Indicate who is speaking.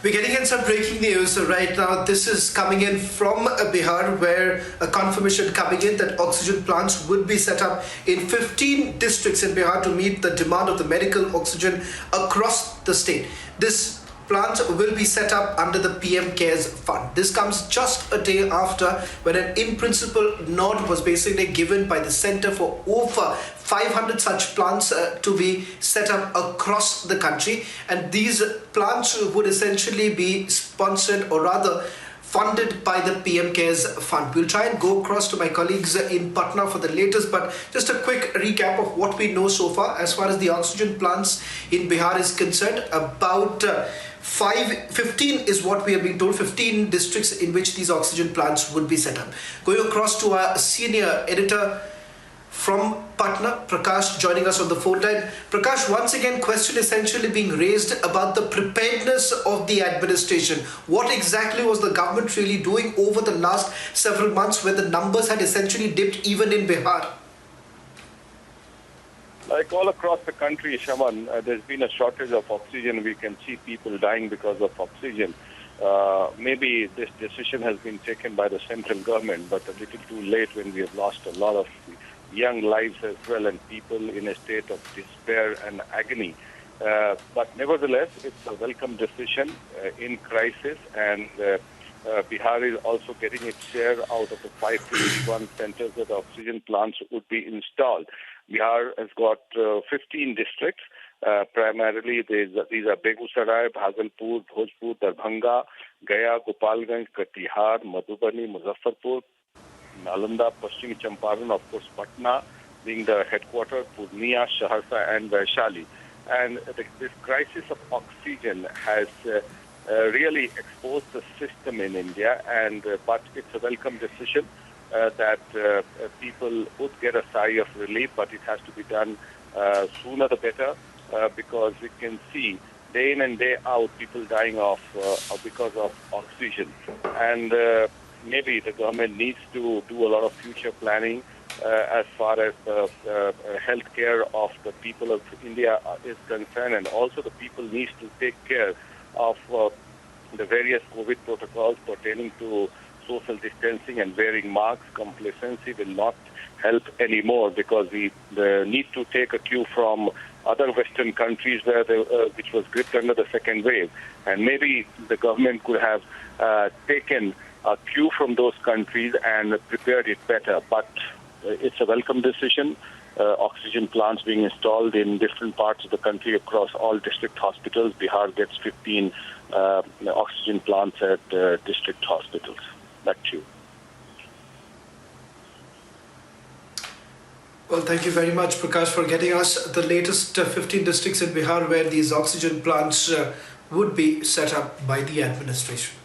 Speaker 1: We're getting in some breaking news right now. This is coming in from Bihar, where a confirmation coming in that oxygen plants would be set up in 15 districts in Bihar to meet the demand of the medical oxygen across the state. This plant will be set up under the PM Cares Fund. This comes just a day after when an in-principle nod was basically given by the Center for over 500 such plants to be set up across the country, and these plants would essentially be sponsored, or rather funded by the PM Cares Fund. We'll try and go across to my colleagues in Patna for the latest, but just a quick recap of what we know so far as far as the oxygen plants in Bihar is concerned. About 15 is what we have been told, 15 districts in which these oxygen plants would be set up. Going across to our senior editor from Patna, Prakash, joining us on the phone line. Prakash, once again, question essentially being raised about the preparedness of the administration. What exactly was the government really doing over the last several months where the numbers had essentially dipped even in Bihar?
Speaker 2: Like all across the country, Shaman, there's been a shortage of oxygen. We can see people dying because of oxygen. Maybe this decision has been taken by the central government, but a little too late when we have lost a lot of young lives as well and people in a state of despair and agony. But nevertheless, it's a welcome decision in crisis, and Bihar is also getting its share out of the 521 centers that oxygen plants would be installed. Bihar has got 15 districts. Primarily, these are Begusarai, Bhagalpur, Bhojpur, Darbhanga, Gaya, Gopalganj, Katihar, Madhubani, Muzaffarpur, Nalanda, Paschim Champaran, of course, Patna being the headquarters, Purnia, Saharsa, and Vaishali. And this crisis of oxygen has really exposed the system in India, and but it's a welcome decision that people would get a sigh of relief, but it has to be done sooner the better, because we can see day in and day out people dying of because of oxygen. And maybe the government needs to do a lot of future planning as far as the health care of the people of India is concerned, and also the people needs to take care of the various COVID protocols pertaining to social distancing and wearing masks. Complacency will not help anymore, because we need to take a cue from other Western countries where which was gripped under the second wave, and maybe the government could have taken a cue from those countries and prepared it better. But it's a welcome decision. Oxygen plants being installed in different parts of the country across all district hospitals. Bihar gets 15 oxygen plants at district hospitals. Back to you.
Speaker 1: Well, thank you very much, Prakash, for getting us the latest 15 districts in Bihar where these oxygen plants would be set up by the administration.